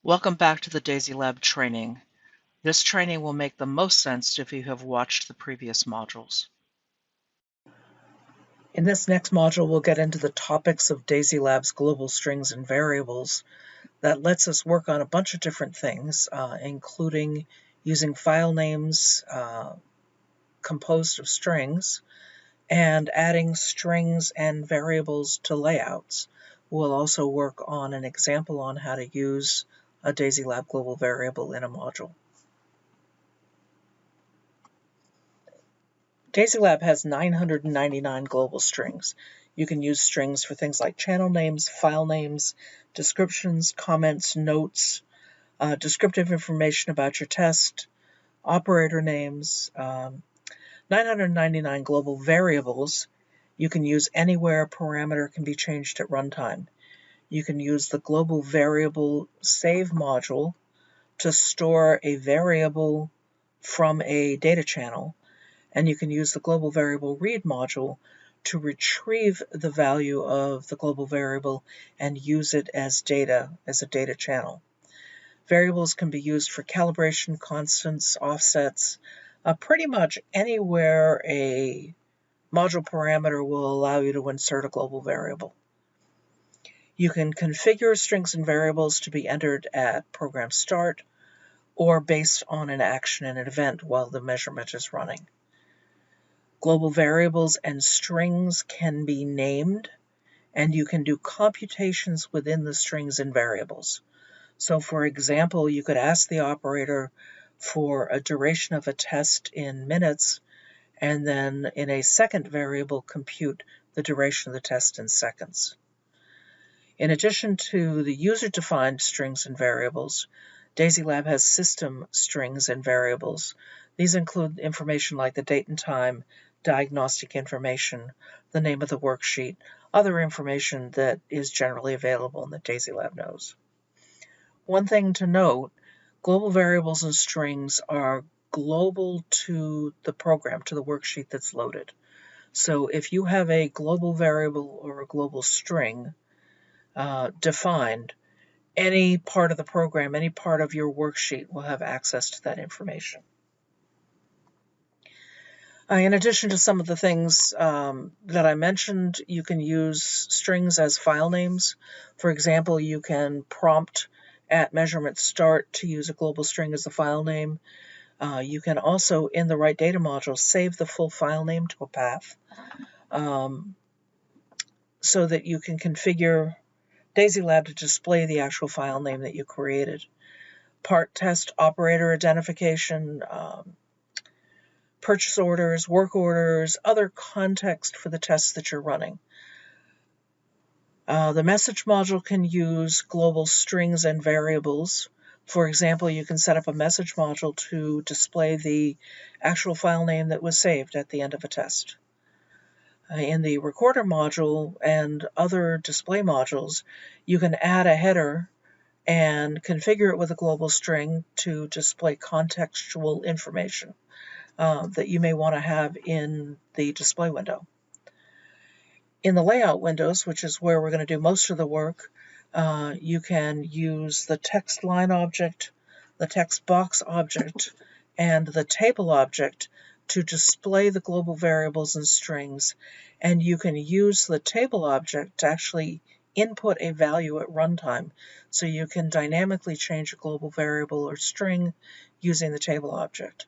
Welcome back to the DASYLab training. This training will make the most sense if you have watched the previous modules. In this next module, we'll get into the topics of DASYLab's global strings and variables that lets us work on a bunch of different things, including using file names composed of strings and adding strings and variables to layouts. We'll also work on an example on how to use a DASYLab global variable in a module. DASYLab has 999 global strings. You can use strings for things like channel names, file names, descriptions, comments, notes, descriptive information about your test, operator names, 999 global variables. You can use anywhere a parameter can be changed at runtime. You can use the global variable save module to store a variable from a data channel, and you can use the global variable read module to retrieve the value of the global variable and use it as data, as a data channel. Variables can be used for calibration, constants, offsets, pretty much anywhere a module parameter will allow you to insert a global variable. You can configure strings and variables to be entered at program start or based on an action and an event while the measurement is running. Global variables and strings can be named, and you can do computations within the strings and variables. So, for example, you could ask the operator for a duration of a test in minutes, and then in a second variable compute the duration of the test in seconds. In addition to the user-defined strings and variables, DASYLab has system strings and variables. These include information like the date and time, diagnostic information, the name of the worksheet, other information that is generally available and that DASYLab knows. One thing to note, global variables and strings are global to the program, to the worksheet that's loaded. So if you have a global variable or a global string defined, any part of the program, any part of your worksheet will have access to that information. In addition to some of the things that I mentioned, you can use strings as file names. For example, you can prompt at measurement start to use a global string as a file name. You can also, in the write data module, save the full file name to a path so that you can configure DASYLab to display the actual file name that you created. Part test operator identification, purchase orders, work orders, other context for the tests that you're running. The message module can use global strings and variables. For example, you can set up a message module to display the actual file name that was saved at the end of a test. In the recorder module and other display modules, you can add a header and configure it with a global string to display contextual information that you may want to have in the display window. In the layout windows, which is where we're going to do most of the work, you can use the text line object, the text box object, and the table object to display the global variables and strings, and you can use the table object to actually input a value at runtime, so you can dynamically change a global variable or string using the table object.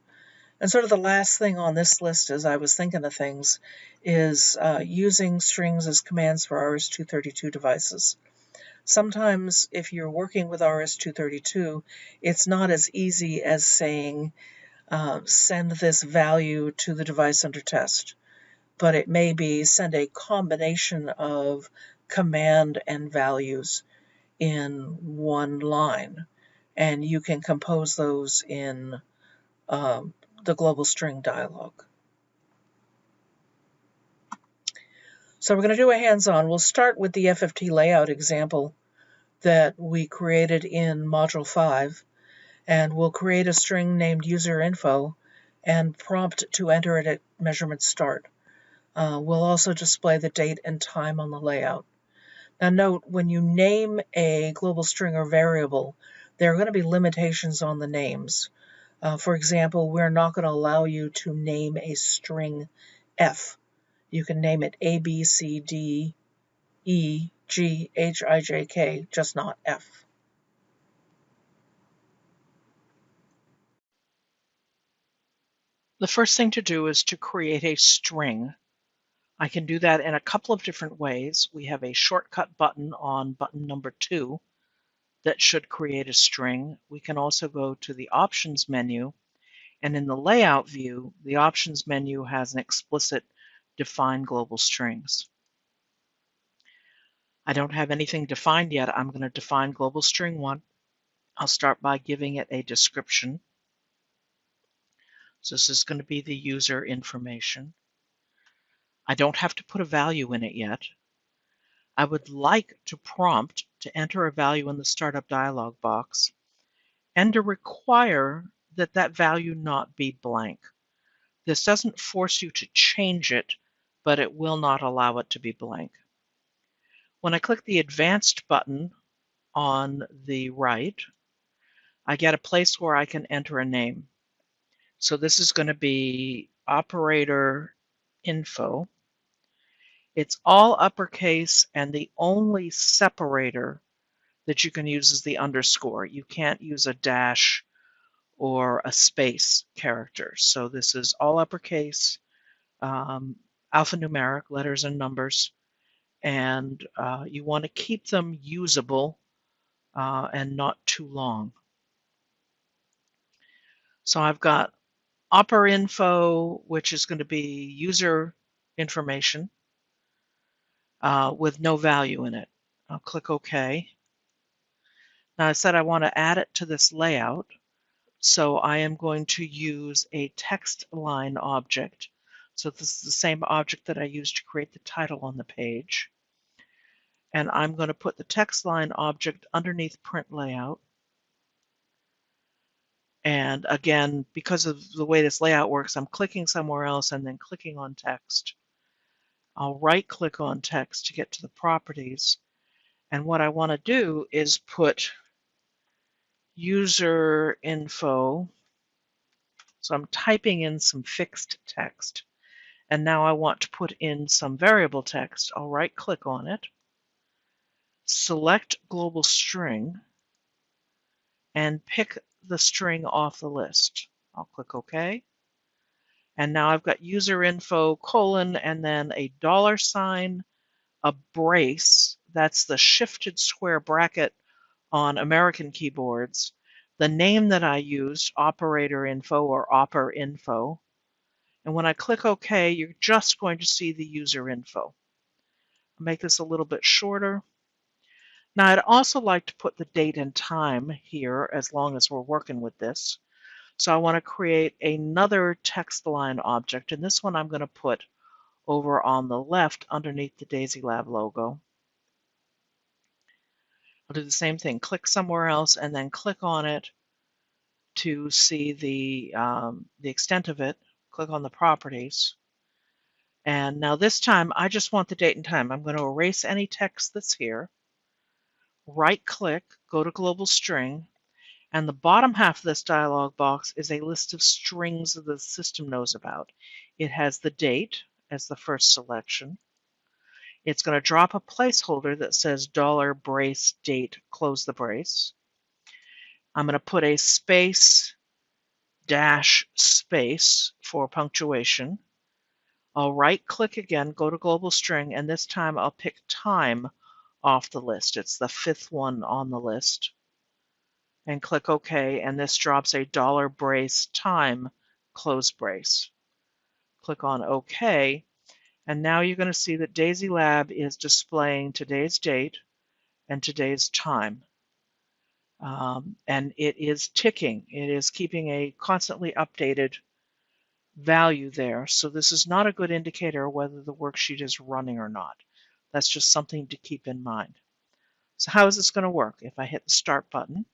And sort of the last thing on this list, as I was thinking of things, is using strings as commands for RS-232 devices. Sometimes if you're working with RS-232, it's not as easy as saying, send this value to the device under test, but it may be send a combination of command and values in one line, and you can compose those in the global string dialog. So we're going to do a hands-on. We'll start with the FFT layout example that we created in Module 5, and we'll create a string named userinfo and prompt to enter it at measurement start. We'll also display the date and time on the layout. Now note, when you name a global string or variable, There are going to be limitations on the names. For example, we're not going to allow you to name a string F. You can name it A, B, C, D, E, G, H, I, J, K, just not F. The first thing to do is to create a string. I can do that in a couple of different ways. We have a shortcut button on button number 2 that should create a string. We can also go to the options menu, and in the layout view, the options menu has an explicit define global strings. I don't have anything defined yet. I'm going to define global string 1. I'll start by giving it a description. So this is going to be the user information. I don't have to put a value in it yet. I would like to prompt to enter a value in the startup dialog box and to require that that value not be blank. This doesn't force you to change it, but it will not allow it to be blank. When I click the Advanced button on the right, I get a place where I can enter a name. So this is going to be operator info. It's all uppercase, and the only separator that you can use is the underscore. You can't use a dash or a space character. So this is all uppercase, alphanumeric, letters and numbers, and you want to keep them usable and not too long. So I've got oper info, which is going to be user information with no value in it. I'll click OK. Now I said I want to add it to this layout, so I am going to use a text line object. So this is the same object that I used to create the title on the page. And I'm going to put the text line object underneath print layout. And again, because of the way this layout works, I'm clicking somewhere else and then clicking on text. I'll right-click on text to get to the properties. And what I want to do is put user info. So I'm typing in some fixed text. And now I want to put in some variable text. I'll right-click on it, select global string, and pick the string off the list. I'll click OK. And now I've got user info colon and then a $sign, a brace. That's the shifted square bracket on American keyboards. The name that I used, operator info or oper info. And when I click OK, you're just going to see the user info. I'll make this a little bit shorter. Now I'd also like to put the date and time here as long as we're working with this. So I want to create another text line object, and this one I'm going to put over on the left underneath the DASYLab logo. I'll do the same thing, click somewhere else and then click on it to see the extent of it. Click on the properties. And now this time I just want the date and time. I'm going to erase any text that's here. Right click, go to global string, and the bottom half of this dialog box is a list of strings that the system knows about. It has the date as the first selection. It's going to drop a placeholder that says $brace date, close the brace. I'm going to put a space dash space for punctuation. I'll right click again, go to global string, and this time I'll pick time off the list. It's the 5th one on the list. And click OK, and this drops a $brace time, close brace. Click on OK, and now you're going to see that DASYLab is displaying today's date and today's time. And it is ticking. It is keeping a constantly updated value there. So this is not a good indicator whether the worksheet is running or not. That's just something to keep in mind. So how is this going to work? If I hit the Start button,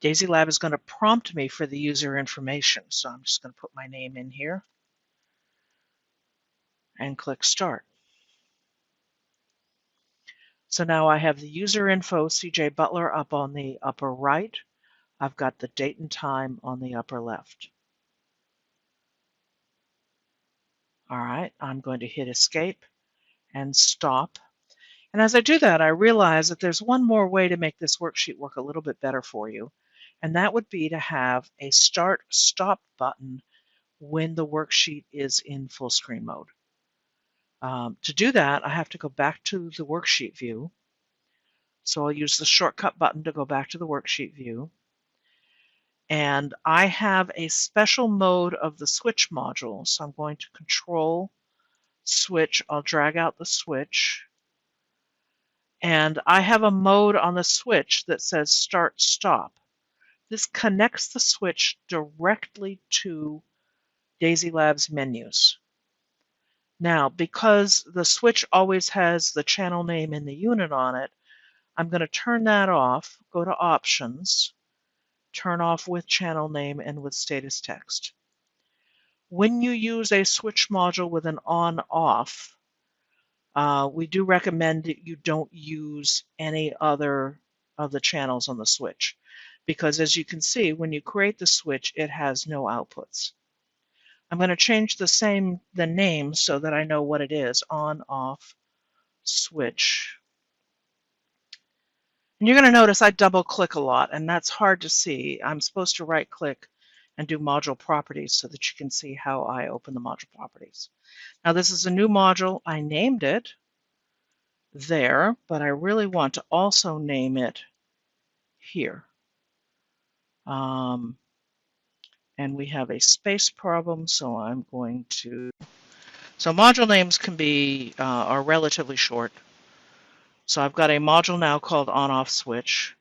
DASYLab is going to prompt me for the user information. So I'm just going to put my name in here and click Start. So now I have the user info CJ Butler up on the upper right. I've got the date and time on the upper left. All right, I'm going to hit escape and stop. And as I do that, I realize that there's one more way to make this worksheet work a little bit better for you, and that would be to have a start-stop button when the worksheet is in full screen mode. To do that, I have to go back to the worksheet view. So I'll use the shortcut button to go back to the worksheet view. And I have a special mode of the switch module. So I'm going to control switch. I'll drag out the switch. And I have a mode on the switch that says start stop. This connects the switch directly to DASYLab's menus. Now, because the switch always has the channel name and the unit on it, I'm going to turn that off, go to Options, turn off with channel name and with status text. When you use a switch module with an on-off, we do recommend that you don't use any other of the channels on the switch, because as you can see, when you create the switch, it has no outputs. I'm going to change the name so that I know what it is, on-off switch. And you're going to notice I double click a lot, and that's hard to see. I'm supposed to right click and do module properties so that you can see how I open the module properties. Now this is a new module. I named it there, but I really want to also name it here. And we have a space problem, so I'm going to... So module names can be, are relatively short. So I've got a module now called on-off switch.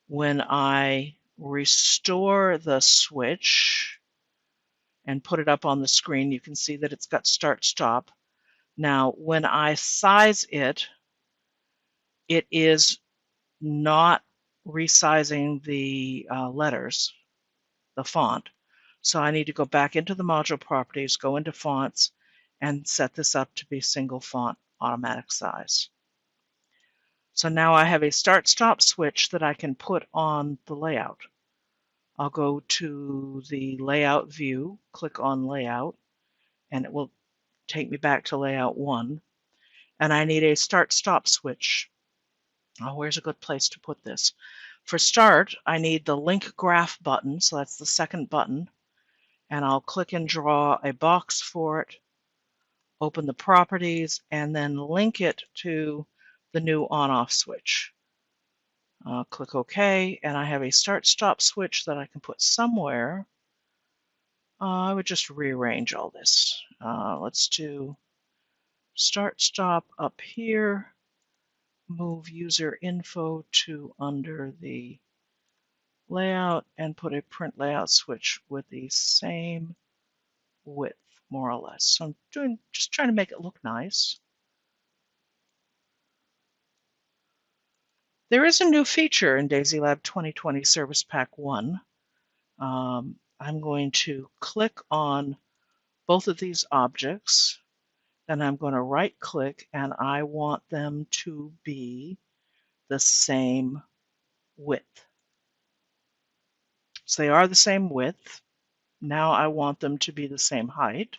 When I restore the switch and put it up on the screen, you can see that it's got start stop. Now, when I size it, it is not resizing the letters, the font. So I need to go back into the module properties, go into fonts, and set this up to be single font automatic size. So now I have a start-stop switch that I can put on the layout. I'll go to the layout view, click on layout, and it will take me back to layout 1. And I need a start-stop switch. Oh, where's a good place to put this? For start, I need the link graph button, so that's the second button. And I'll click and draw a box for it, open the properties, and then link it to the new on-off switch. Click OK, and I have a start-stop switch that I can put somewhere. I would just rearrange all this. Let's do start-stop up here, move user info to under the layout, and put a print layout switch with the same width, more or less. So I'm just trying to make it look nice. There is a new feature in DASYLab 2020 Service Pack 1. I'm going to click on both of these objects, then I'm going to right click, and I want them to be the same width. So they are the same width. Now I want them to be the same height.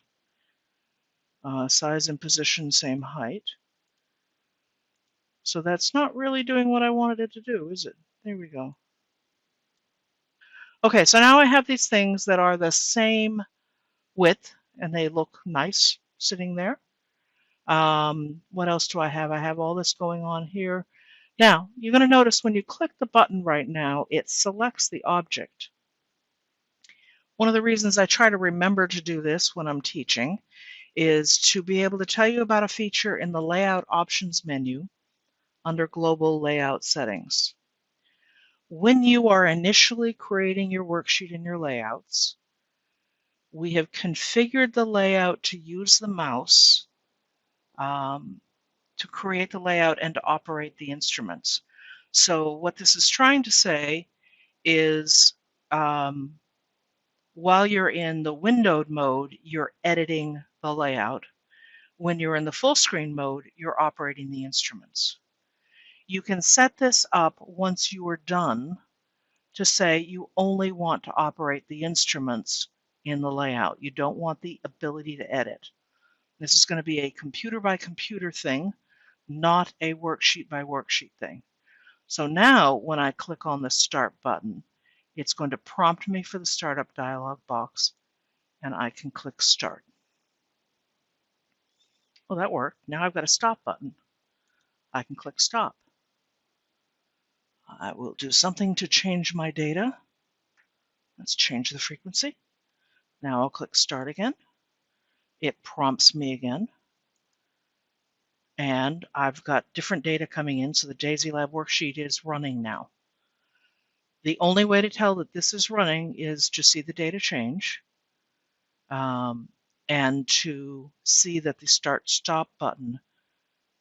Size and position, same height. So that's not really doing what I wanted it to do, is it? There we go. Okay, so now I have these things that are the same width, and they look nice sitting there. What else do I have? I have all this going on here. Now, you're going to notice when you click the button right now, it selects the object. One of the reasons I try to remember to do this when I'm teaching is to be able to tell you about a feature in the Layout Options menu under Global Layout Settings. When you are initially creating your worksheet and your layouts, we have configured the layout to use the mouse to create the layout and to operate the instruments. So what this is trying to say is while you're in the windowed mode, you're editing the layout. When you're in the full screen mode, you're operating the instruments. You can set this up once you are done to say you only want to operate the instruments in the layout. You don't want the ability to edit. This is going to be a computer by computer thing, not a worksheet by worksheet thing. So now when I click on the Start button, it's going to prompt me for the Startup dialog box, and I can click Start. Well, that worked. Now I've got a Stop button. I can click Stop. I will do something to change my data. Let's change the frequency. Now I'll click Start again. It prompts me again. And I've got different data coming in, so the DASYLab worksheet is running now. The only way to tell that this is running is to see the data change and to see that the Start-Stop button,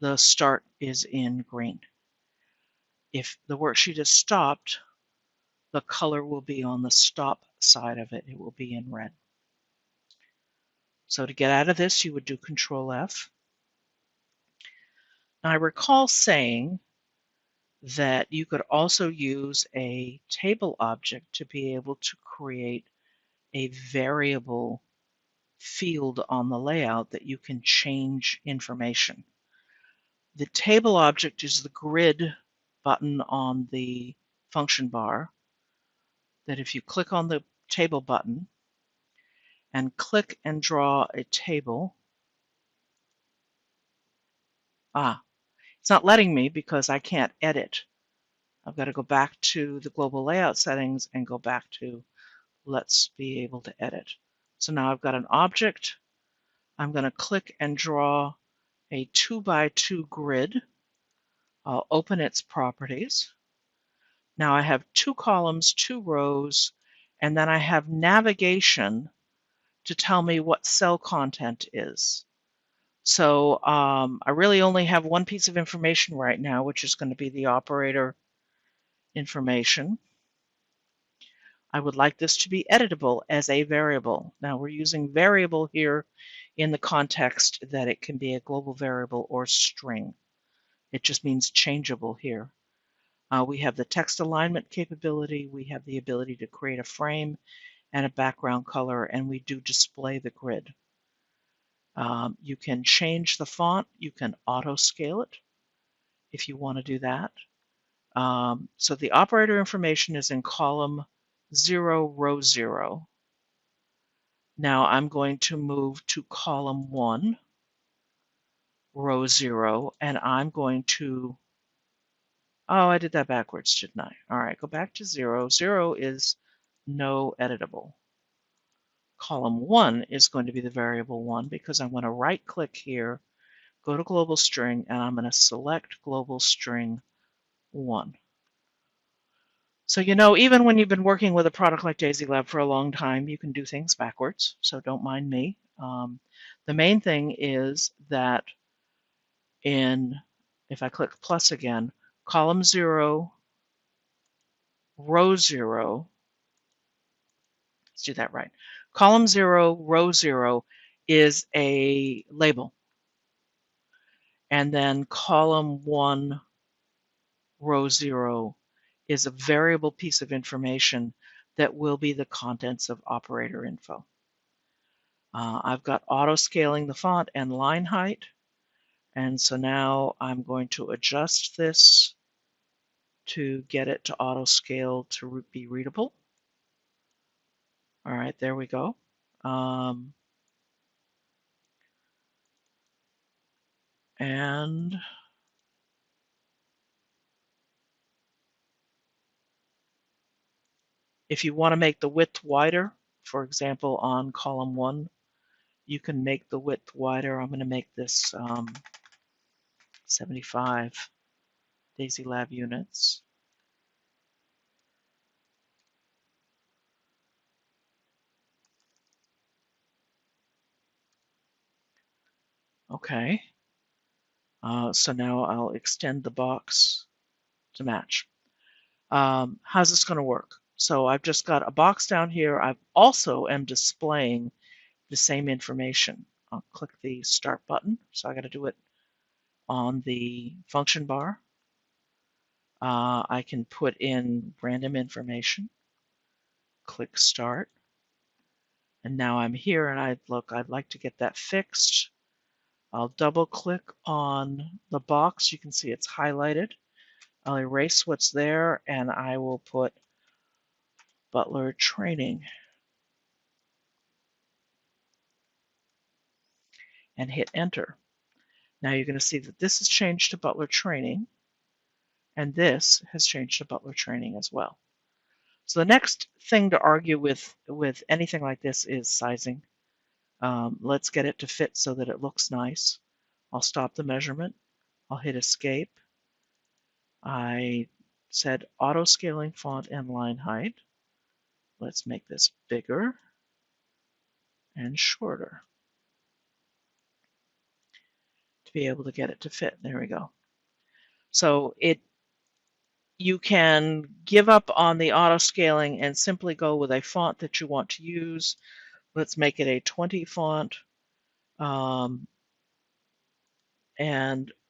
the Start is in green. If the worksheet is stopped, the color will be on the Stop side of it. It will be in red. So to get out of this, you would do Control F. Now, I recall saying that you could also use a table object to be able to create a variable field on the layout that you can change information. The table object is the grid button on the function bar that if you click on the table button and click and draw a table, it's not letting me because I can't edit. I've got to go back to the global layout settings and go back to let's be able to edit. So now I've got an object. I'm going to click and draw a 2x2 grid. I'll open its properties. Now I have 2 columns, 2 rows, and then I have navigation to tell me what cell content is. So I really only have one piece of information right now, which is going to be the operator information. I would like this to be editable as a variable. Now we're using variable here in the context that it can be a global variable or string. It just means changeable here. We have the text alignment capability. We have the ability to create a frame and a background color, and we do display the grid. You can change the font. You can auto scale it if you want to do that. So the operator information is in column 0, row 0. Now I'm going to move to column 1, row 0, and I'm going to, oh, I did that backwards, didn't I? All right, go back to 0. 0 is no editable. Column 1 is going to be the variable 1 because I'm going to right click here, go to global string, and I'm going to select global string 1. So you know, even when you've been working with a product like DASYLab for a long time, you can do things backwards, so don't mind me. The main thing is that if I click plus again, column 0, row 0, let's do that right. Column 0, row 0 is a label. And then column 1, row 0 is a variable piece of information that will be the contents of operator info. I've got auto scaling the font and line height. And so now I'm going to adjust this to get it to auto scale to be readable. All right, there we go. And if you want to make the width wider, for example, on column 1, you can make the width wider. I'm going to make this 75 DASYLab units. Okay. So now I'll extend the box to match. How's this going to work? So I've just got a box down here. I also am displaying the same information. I'll click the Start button. So I got to do it on the function bar. I can put in random information, click Start, and now I'm here and I'd like to get that fixed. I'll double click on the box. You can see it's highlighted. I'll erase what's there and I will put Butler Training and hit Enter. Now you're going to see that this has changed to Butler Training and this has changed to Butler Training as well. So the next thing to argue with anything like this is sizing. Let's get it to fit so that it looks nice. I'll stop the measurement. I'll hit Escape. I said auto scaling font and line height. Let's make this bigger and shorter to be able to get it to fit. There we go. So you can give up on the auto scaling and simply go with a font that you want to use. Let's make it a 20 font and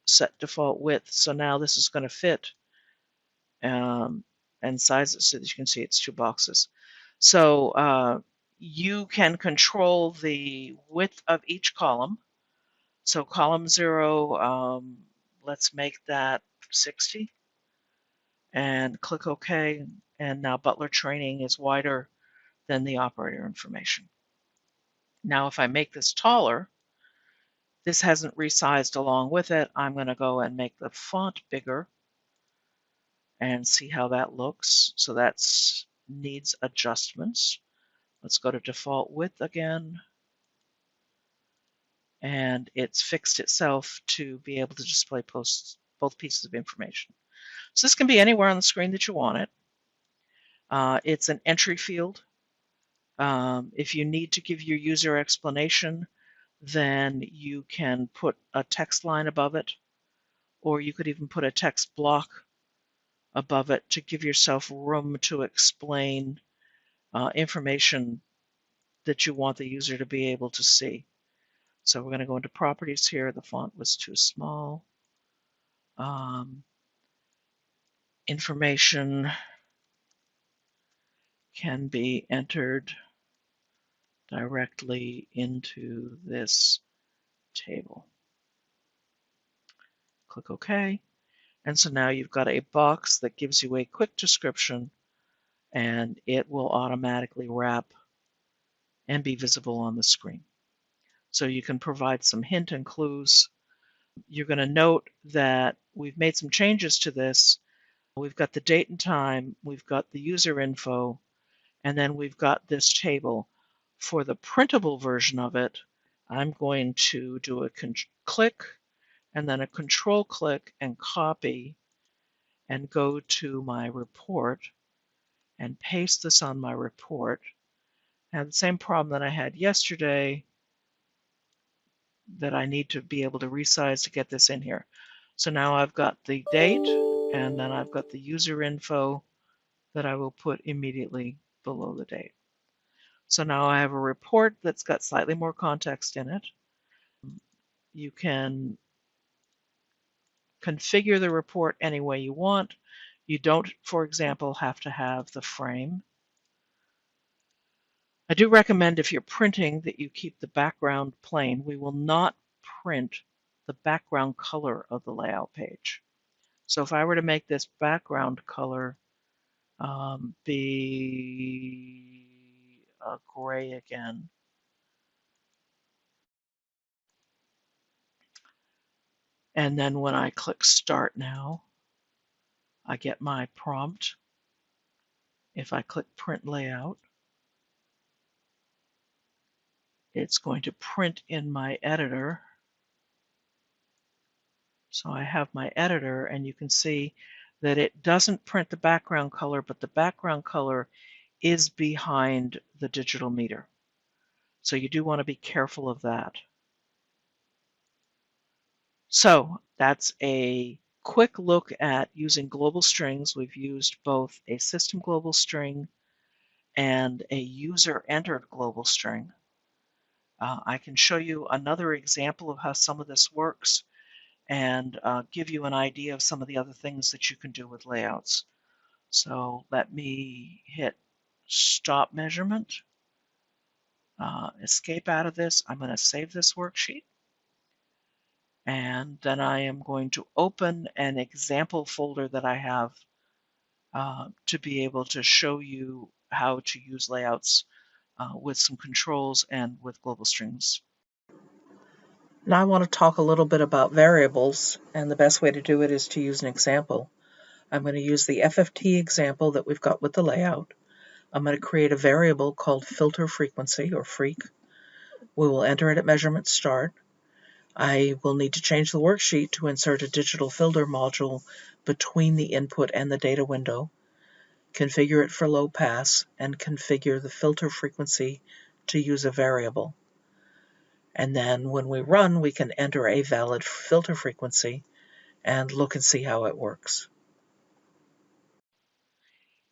set default width. So now this is going to fit and size it so that you can see it's 2 boxes. So you can control the width of each column. So column 0, let's make that 60 and click OK. And now Butler Training is wider than the operator information. Now if I make this taller, this hasn't resized along with it. I'm going to go and make the font bigger and see how that looks. So that needs adjustments. Let's go to default width again. And it's fixed itself to be able to display both pieces of information. So this can be anywhere on the screen that you want it. It's an entry field. If you need to give your user explanation, then you can put a text line above it, or you could even put a text block above it to give yourself room to explain information that you want the user to be able to see. So we're going to go into properties here. The font was too small. Information can be entered directly into this table. Click OK. And so now you've got a box that gives you a quick description, and it will automatically wrap and be visible on the screen. So you can provide some hint and clues. You're going to note that we've made some changes to this. We've got the date and time, we've got the user info, and then we've got this table. For the printable version of it, I'm going to do a click and then a control click and copy and go to my report and paste this on my report. I have the same problem that I had yesterday, that I need to be able to resize to get this in here. So now I've got the date and then I've got the user info that I will put immediately below the date. So now I have a report that's got slightly more context in it. You can configure the report any way you want. You don't, for example, have to have the frame. I do recommend if you're printing that you keep the background plain. We will not print the background color of the layout page. So if I were to make this background color be a gray again, and then when I click Start now, I get my prompt. If I click Print Layout, it's going to print in my editor. So I have my editor, and you can see that it doesn't print the background color, but the background color is behind the digital meter. So you do want to be careful of that. So that's a quick look at using global strings. We've used both a system global string and a user entered global string. I can show you another example of how some of this works, and give you an idea of some of the other things that you can do with layouts. So let me hit stop measurement, escape out of this. I'm going to save this worksheet. And then I am going to open an example folder that I have to be able to show you how to use layouts with some controls and with global strings. Now I want to talk a little bit about variables, and the best way to do it is to use an example. I'm going to use the FFT example that we've got with the layout. I'm going to create a variable called filter frequency, or freq. We will enter it at measurement start. I will need to change the worksheet to insert a digital filter module between the input and the data window, configure it for low pass, and configure the filter frequency to use a variable. And then when we run, we can enter a valid filter frequency and look and see how it works.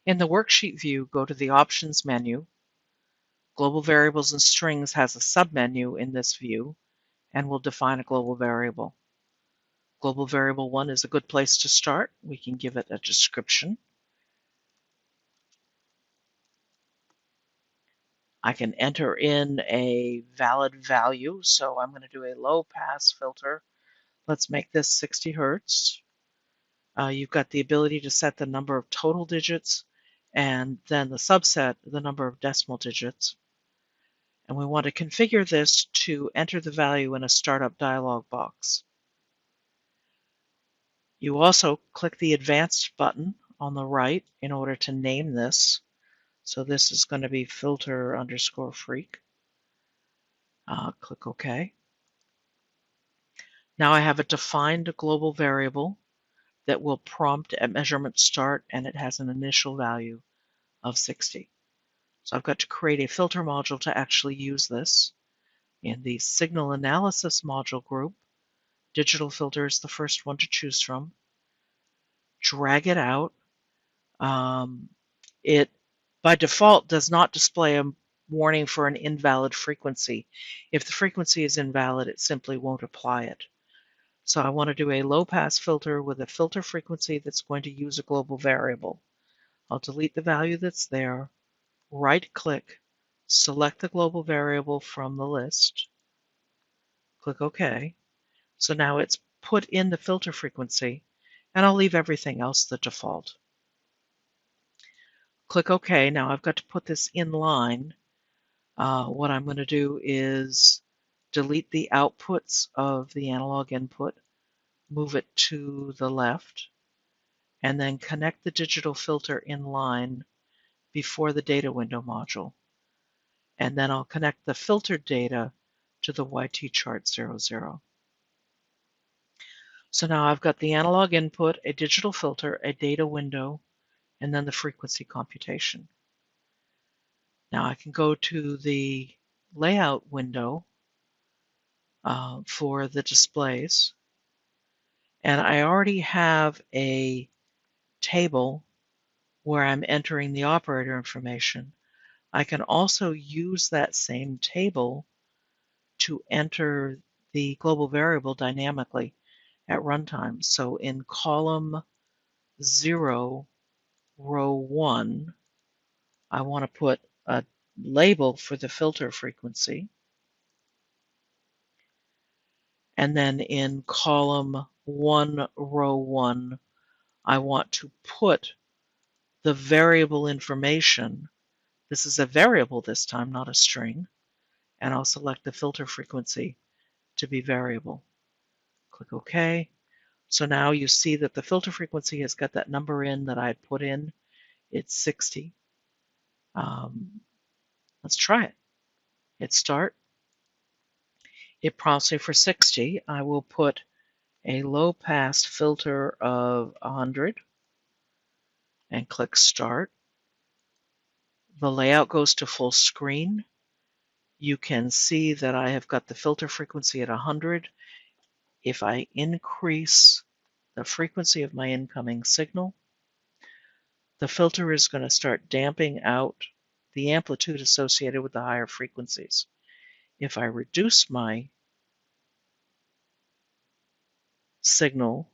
In the worksheet view, go to the Options menu. Global Variables and Strings has a submenu in this view, and we'll define a global variable. Global variable 1 is a good place to start. We can give it a description. I can enter in a valid value, so I'm going to do a low pass filter. Let's make this 60 Hertz. You've got the ability to set the number of total digits and then the subset, the number of decimal digits. And we want to configure this to enter the value in a startup dialog box. You also click the Advanced button on the right in order to name this. So this is going to be filter_freq. Click OK. Now I have a defined global variable that will prompt at measurement start, and it has an initial value of 60. So I've got to create a filter module to actually use this. In the signal analysis module group, digital filter is the first one to choose from. Drag it out. It, by default, does not display a warning for an invalid frequency. If the frequency is invalid, it simply won't apply it. So I want to do a low-pass filter with a filter frequency that's going to use a global variable. I'll delete the value that's there, right-click, select the global variable from the list, click OK. So now it's put in the filter frequency, and I'll leave everything else the default. Click OK. Now I've got to put this in line. What I'm going to do is delete the outputs of the analog input, move it to the left, and then connect the digital filter in line before the data window module. And then I'll connect the filtered data to the YT chart 00. So now I've got the analog input, a digital filter, a data window, and then the frequency computation. Now I can go to the layout window for the displays, and I already have a table where I'm entering the operator information. I can also use that same table to enter the global variable dynamically at runtime. So in column 0, row 1, I want to put a label for the filter frequency. And then in column 1, row 1, I want to put the variable information. This is a variable this time, not a string. And I'll select the filter frequency to be variable. Click OK. So now you see that the filter frequency has got that number in that I put in. It's 60. Let's try it. Hit start. It prompts me for 60. I will put a low pass filter of 100 and click start. The layout goes to full screen. You can see that I have got the filter frequency at 100. If I increase the frequency of my incoming signal, the filter is going to start damping out the amplitude associated with the higher frequencies. If I reduce my signal,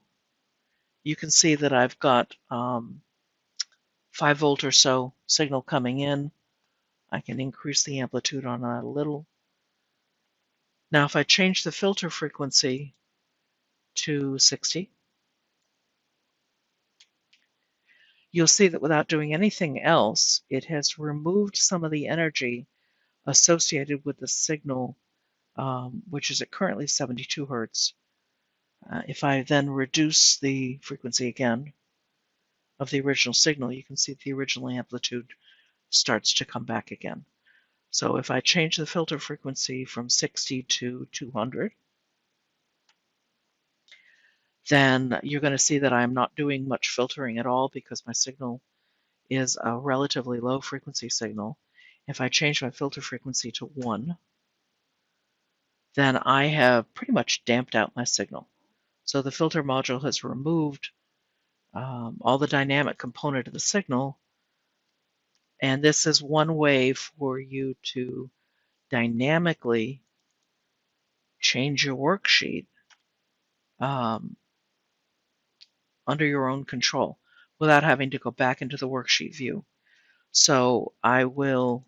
you can see that I've got 5 volt or so signal coming in. I can increase the amplitude on that a little. Now if I change the filter frequency to 60, you'll see that without doing anything else, it has removed some of the energy associated with the signal, which is at currently 72 hertz. If I then reduce the frequency again of the original signal, you can see the original amplitude starts to come back again. So if I change the filter frequency from 60 to 200, then you're going to see that I'm not doing much filtering at all because my signal is a relatively low frequency signal. If I change my filter frequency to 1, then I have pretty much damped out my signal. So the filter module has removed all the dynamic component of the signal, and this is one way for you to dynamically change your worksheet under your own control without having to go back into the worksheet view. So I will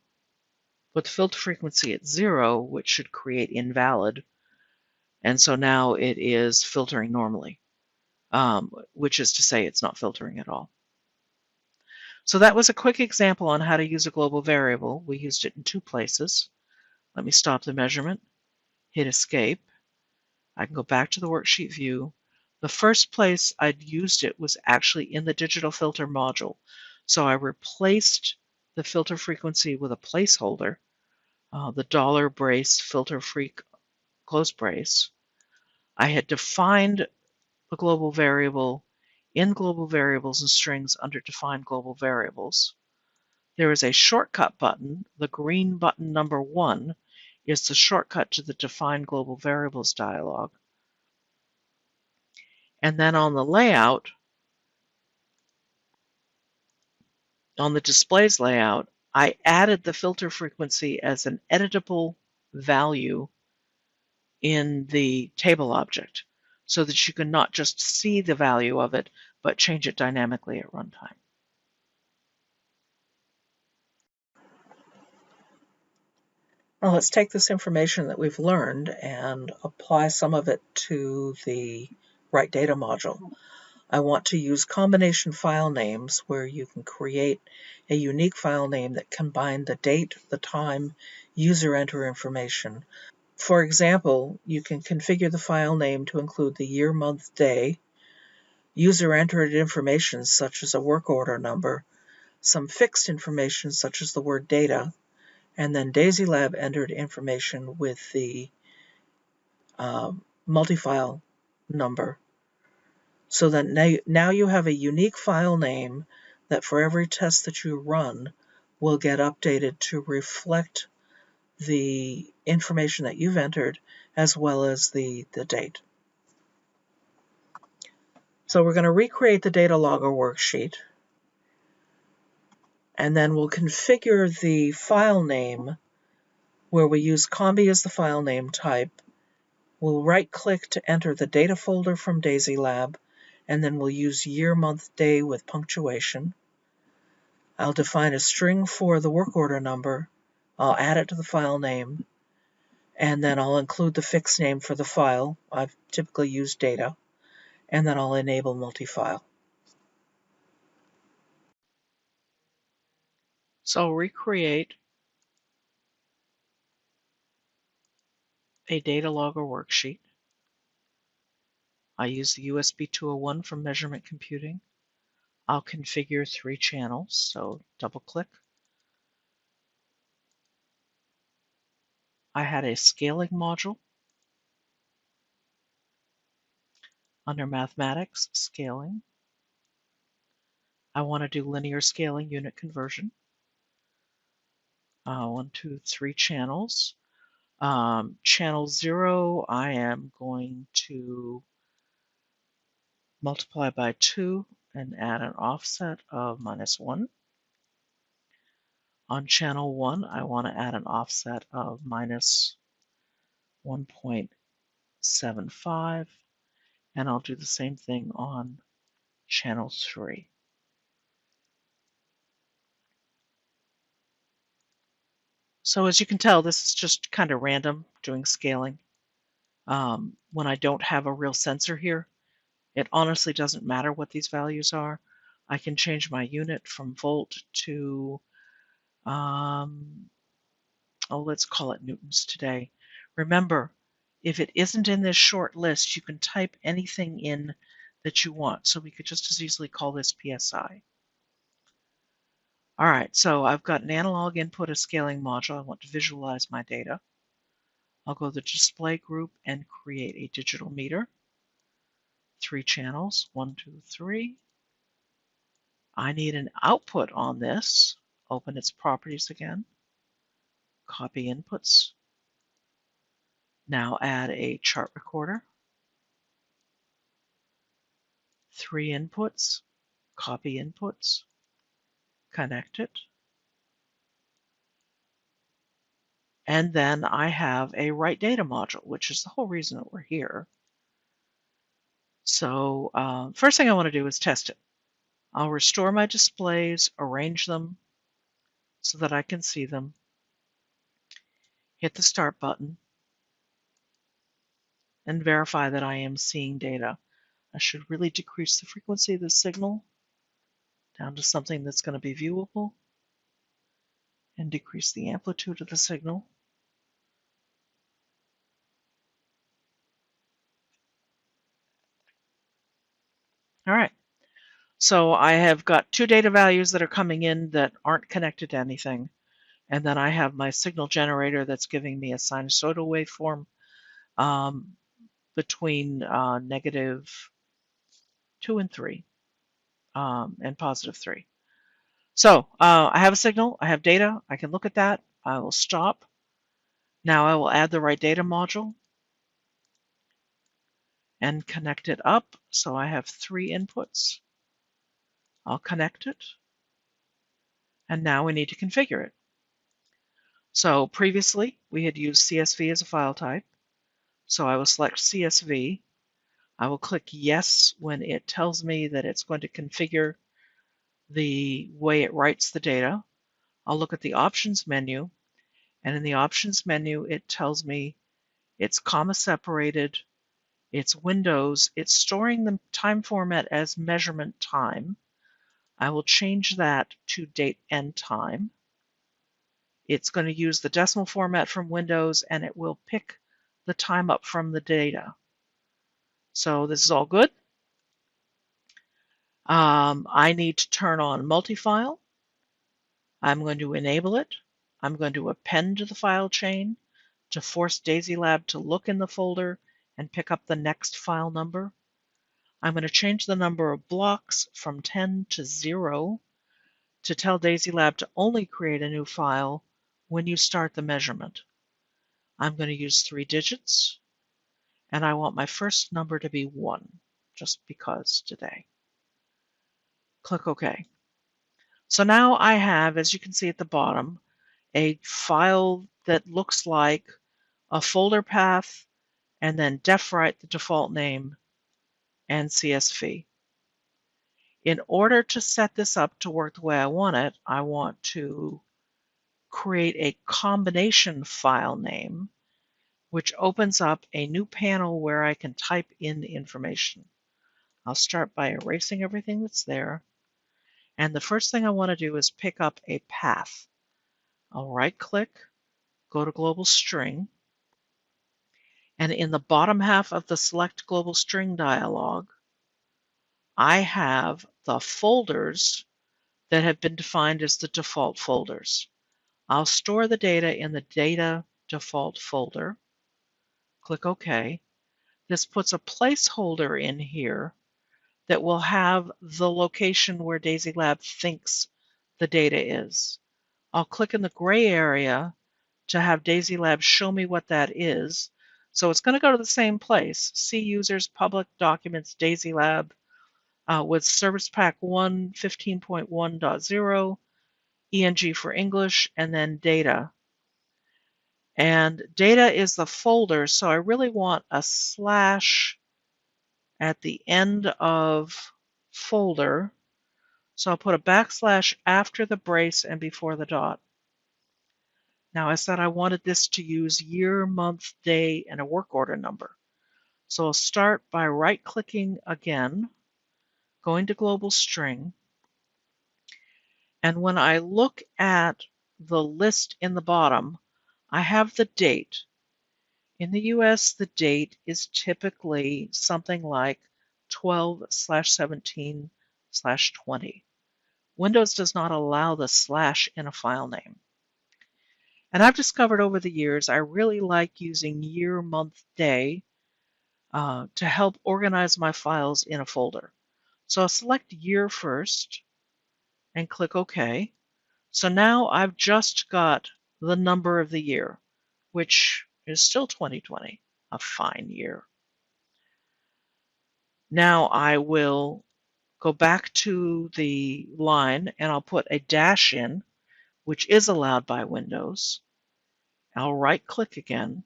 put the filter frequency at 0, which should create invalid. And so now it is filtering normally, which is to say it's not filtering at all. So that was a quick example on how to use a global variable. We used it in 2 places. Let me stop the measurement, hit escape. I can go back to the worksheet view. The first place I'd used it was actually in the digital filter module. So I replaced the filter frequency with a placeholder, the dollar brace filter free close brace. I had defined the global variable in global variables and strings under defined global variables. There is a shortcut button. The green button number 1 is the shortcut to the define global variables dialog. And then on the layout, on the displays layout, I added the filter frequency as an editable value in the table object so that you can not just see the value of it, but change it dynamically at runtime. Now let's take this information that we've learned and apply some of it to the Write Data module. I want to use combination file names where you can create a unique file name that combines the date, the time, user enter information. For example, you can configure the file name to include the year, month, day, user entered information such as a work order number, some fixed information such as the word data, and then DASYLab entered information with the multi-file number. So that now you have a unique file name that for every test that you run will get updated to reflect the information that you've entered as well as the date. So we're going to recreate the data logger worksheet, and then we'll configure the file name where we use combi as the file name type. We'll right-click to enter the data folder from DASYLab, and then we'll use year, month, day with punctuation. I'll define a string for the work order number. I'll add it to the file name, and then I'll include the fixed name for the file. I've typically used data, and then I'll enable multi-file. So I'll recreate a data logger worksheet. I use the USB 201 from Measurement Computing. I'll configure 3 channels, so double-click. I had a scaling module. Under Mathematics, Scaling, I want to do linear scaling unit conversion. 1, 2, 3 channels. Channel 0, I am going to multiply by 2 and add an offset of -1. On channel 1, I want to add an offset of -1.75. And I'll do the same thing on channel 3. So as you can tell, this is just kind of random doing scaling. When I don't have a real sensor here, it honestly doesn't matter what these values are. I can change my unit from volt to, let's call it newtons today. Remember, if it isn't in this short list, you can type anything in that you want. So we could just as easily call this PSI. All right, so I've got an analog input, a scaling module. I want to visualize my data. I'll go to the display group and create a digital meter. 3 channels, 1, 2, 3. I need an output on this. Open its properties again. Copy inputs. Now add a chart recorder. 3 inputs. Copy inputs. Connect it. And then I have a write data module, which is the whole reason that we're here. So first thing I want to do is test it. I'll restore my displays, arrange them so that I can see them. Hit the start button and verify that I am seeing data. I should really decrease the frequency of the signal down to something that's going to be viewable and decrease the amplitude of the signal. All right, so I have got 2 data values that are coming in that aren't connected to anything. And then I have my signal generator that's giving me a sinusoidal waveform between -2 and 3 and +3. So I have a signal, I have data, I can look at that, I will stop. Now I will add the write data module and connect it up. So I have 3 inputs. I'll connect it. And now we need to configure it. So previously we had used CSV as a file type. So I will select CSV. I will click yes when it tells me that it's going to configure the way it writes the data. I'll look at the options menu, and in the options menu it tells me it's comma separated, it's windows, it's storing the time format as measurement time. I will change that to date and time. It's going to use the decimal format from Windows, and it will pick the time up from the data. So this is all good. I need to turn on multi-file. I'm going to enable it. I'm going to append to the file chain to force DASYLab to look in the folder and pick up the next file number. I'm going to change the number of blocks from 10 to 0 to tell DASYLab to only create a new file when you start the measurement. I'm going to use 3 digits, and I want my first number to be 1, just because today. Click OK. So now I have, as you can see at the bottom, a file that looks like a folder path and then def-write, the default name, and CSV. In order to set this up to work the way I want it, I want to create a combination file name, which opens up a new panel where I can type in the information. I'll start by erasing everything that's there. And the first thing I want to do is pick up a path. I'll right-click, go to Global String, and in the bottom half of the Select Global String dialog, I have the folders that have been defined as the default folders. I'll store the data in the data default folder. Click OK. This puts a placeholder in here that will have the location where DASYLab thinks the data is. I'll click in the gray area to have DASYLab show me what that is. So it's going to go to the same place, See Users, Public Documents, DASYLab, with Service Pack 1, 15.1.0, ENG for English, and then Data. And data is the folder, so I really want a slash at the end of folder. So I'll put a backslash after the brace and before the dot. Now I said I wanted this to use year, month, day, and a work order number. So I'll start by right-clicking again, going to global string, and when I look at the list in the bottom, I have the date. In the US, the date is typically something like 12/17/20. Windows does not allow the slash in a file name. And I've discovered over the years I really like using year, month, day to help organize my files in a folder. So I'll select year first and click OK. So now I've just got the number of the year, which is still 2020, a fine year. Now I will go back to the line and I'll put a dash in, which is allowed by Windows. I'll right click again.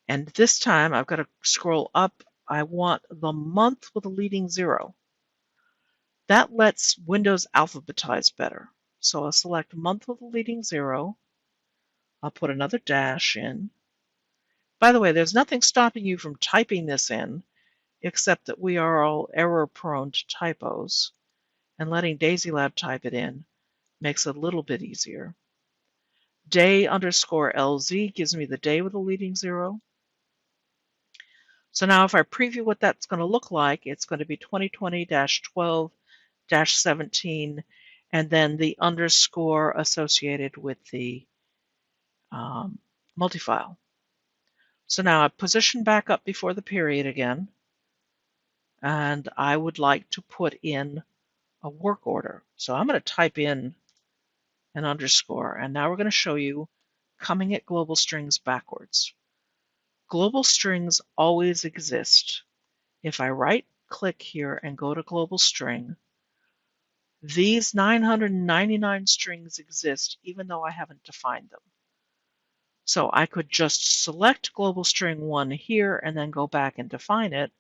And this time I've got to scroll up. I want the month with a leading 0. That lets Windows alphabetize better. So I'll select month with a leading 0. I'll put another dash in. By the way, there's nothing stopping you from typing this in, except that we are all error-prone to typos, and letting DASYLab type it in makes it a little bit easier. Day_LZ gives me the day with a leading 0. So now if I preview what that's going to look like, it's going to be 2020-12-17, and then the underscore associated with the multi-file. So now I position back up before the period again, and I would like to put in a work order. So I'm going to type in an underscore, and now we're going to show you coming at global strings backwards. Global strings always exist. If I right-click here and go to global string, these 999 strings exist even though I haven't defined them. So I could just select global string 1 here and then go back and define it,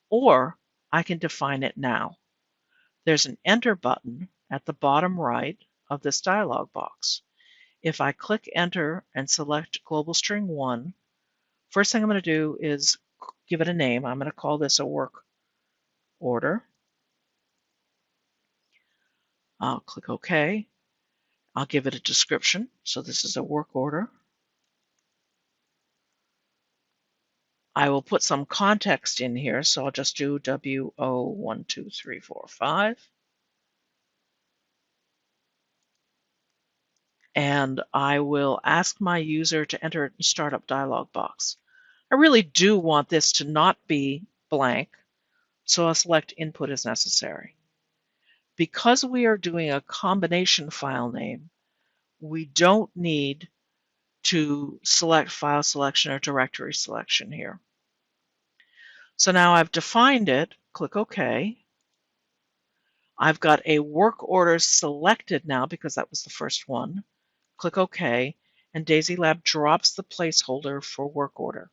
or I can define it now. There's an Enter button at the bottom right of this dialog box. If I click Enter and select global string 1, first thing I'm going to do is give it a name. I'm going to call this a work order. I'll click OK. I'll give it a description. So this is a work order. I will put some context in here, so I'll just do WO12345. And I will ask my user to enter it in startup dialog box. I really do want this to not be blank, so I'll select input as necessary. Because we are doing a combination file name, we don't need to select file selection or directory selection here. So now I've defined it, click OK. I've got a work order selected now because that was the first one. Click OK, and DASYLab drops the placeholder for work order.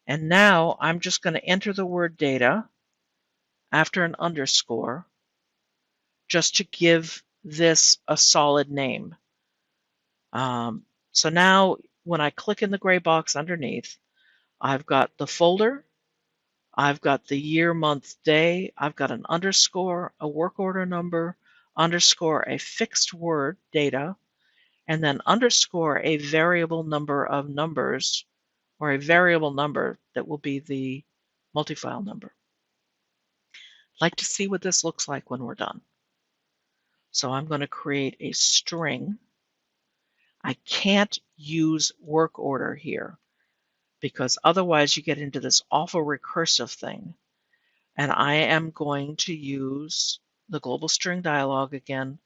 And now I'm just going to enter the word data after an underscore just to give this a solid name. So now when I click in the gray box underneath, I've got the folder, I've got the year, month, day, I've got an underscore, a work order number, underscore a fixed word, data, and then underscore a variable number of numbers, or a variable number that will be the multi-file number. I'd like to see what this looks like when we're done. So I'm going to create a string. I can't use work order here because otherwise you get into this awful recursive thing. And I am going to use the global string dialog again,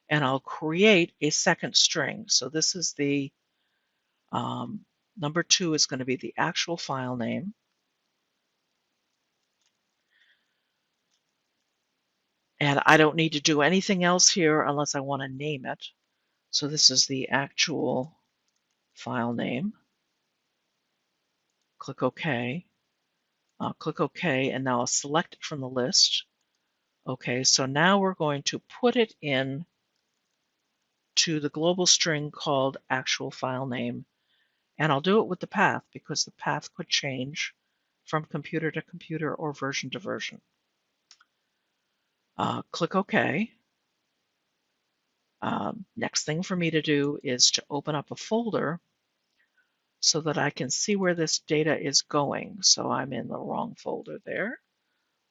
and I'll create a second string. So this is the number 2 is going to be the actual file name. And I don't need to do anything else here unless I want to name it. So this is the actual file name. Click OK. I'll click OK, and now I'll select it from the list. Okay, so now we're going to put it in to the global string called actual file name. And I'll do it with the path because the path could change from computer to computer or version to version. Click OK. Next thing for me to do is to open up a folder so that I can see where this data is going. So I'm in the wrong folder there.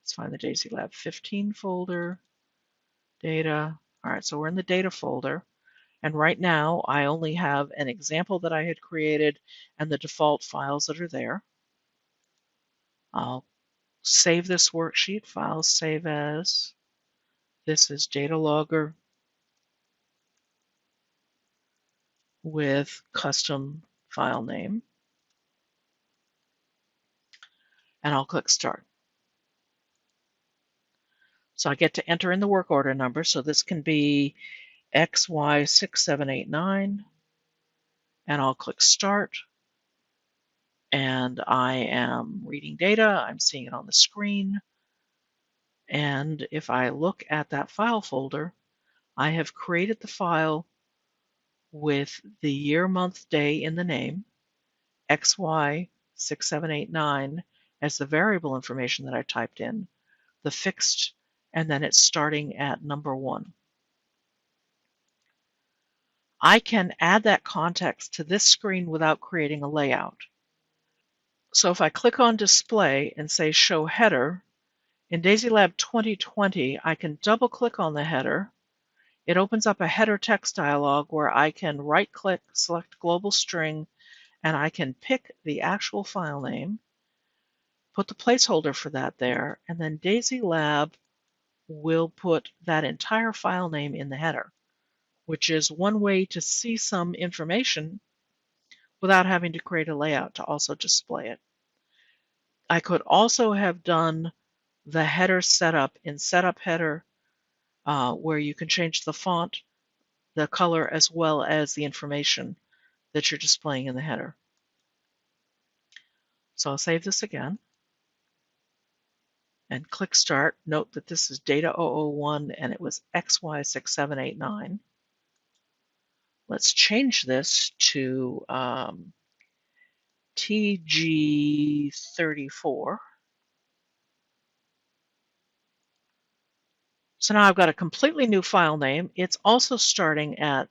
Let's find the DASYLab 15 folder, data. All right, so we're in the data folder. And right now, I only have an example that I had created and the default files that are there. I'll save this worksheet, file save as. This is data logger with custom file name. And I'll click start. So I get to enter in the work order number. So this can be XY6789. And I'll click start. And I am reading data. I'm seeing it on the screen. And if I look at that file folder, I have created the file with the year, month, day in the name, XY6789 as the variable information that I typed in, the fixed, and then it's starting at number 1. I can add that context to this screen without creating a layout. So if I click on display and say show header, in DASYLab 2020, I can double click on the header. It opens up a header text dialog where I can right click, select global string, and I can pick the actual file name, put the placeholder for that there, and then DASYLab will put that entire file name in the header, which is one way to see some information without having to create a layout to also display it. I could also have done the header setup in setup header, where you can change the font, the color, as well as the information that you're displaying in the header. So I'll save this again and click start. Note that this is data 001 and it was XY6789. Let's change this to TG34. So now I've got a completely new file name. It's also starting at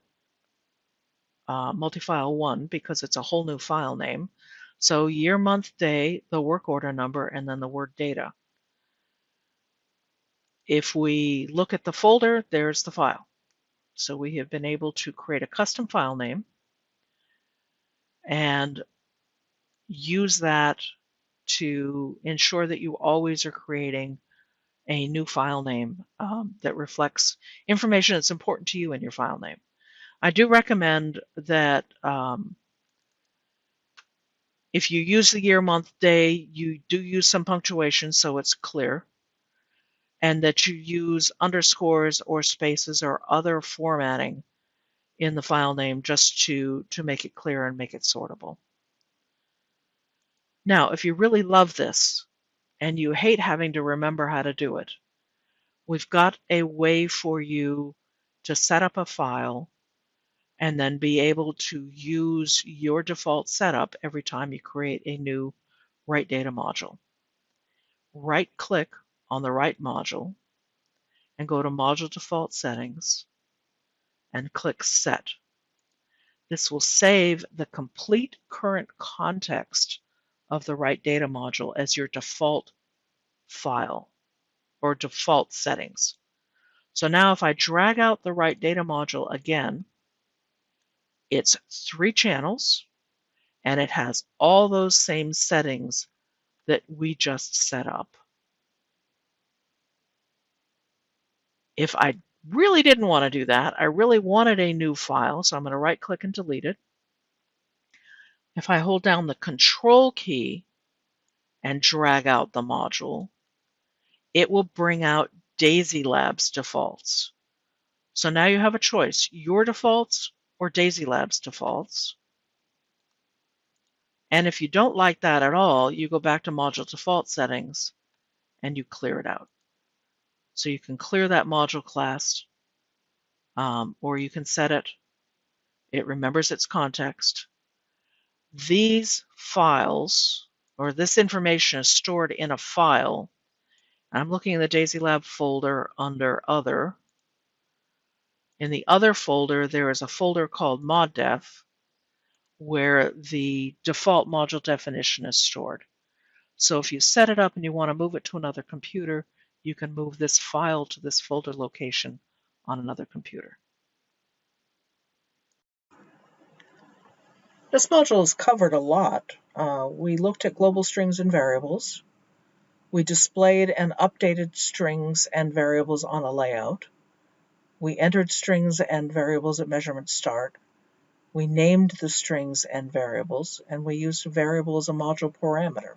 multifile 1 because it's a whole new file name. So year, month, day, the work order number, and then the word data. If we look at the folder, there's the file. So we have been able to create a custom file name and use that to ensure that you always are creating a new file name that reflects information that's important to you in your file name. I do recommend that if you use the year, month, day, you do use some punctuation so it's clear, and that you use underscores or spaces or other formatting in the file name just to make it clear and make it sortable. Now, if you really love this and you hate having to remember how to do it, we've got a way for you to set up a file and then be able to use your default setup every time you create a new write data module. Right-click on the write module and go to Module Default Settings and click Set. This will save the complete current context of the write data module as your default file or default settings. So now if I drag out the write data module again, it's 3 channels and it has all those same settings that we just set up. If I really didn't want to do that, I really wanted a new file, so I'm going to right click and delete it. If I hold down the Control key and drag out the module, it will bring out DASYLab's defaults. So now you have a choice, your defaults or DASYLab's defaults. And if you don't like that at all, you go back to module default settings and you clear it out. So you can clear that module class, or you can set it. It remembers its context. These files, or this information, is stored in a file. I'm looking in the DASYLab folder under Other. In the Other folder, there is a folder called moddef, where the default module definition is stored. So if you set it up and you want to move it to another computer, you can move this file to this folder location on another computer. This module has covered a lot. We looked at global strings and variables. We displayed and updated strings and variables on a layout. We entered strings and variables at measurement start. We named the strings and variables, and we used a variable as a module parameter.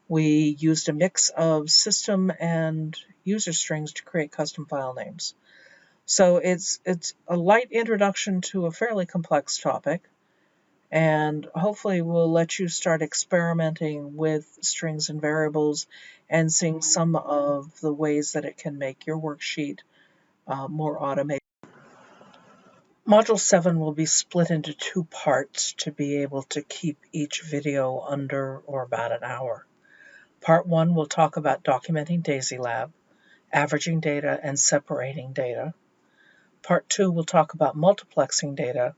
We used a mix of system and user strings to create custom file names. So it's a light introduction to a fairly complex topic, and hopefully we'll let you start experimenting with strings and variables and seeing some of the ways that it can make your worksheet more automated. Module 7 will be split into 2 parts to be able to keep each video under or about an hour. Part 1 will talk about documenting DASYLab, averaging data, and separating data. Part 2 will talk about multiplexing data,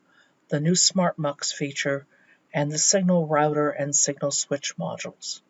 the new SmartMux feature, and the signal router and signal switch modules.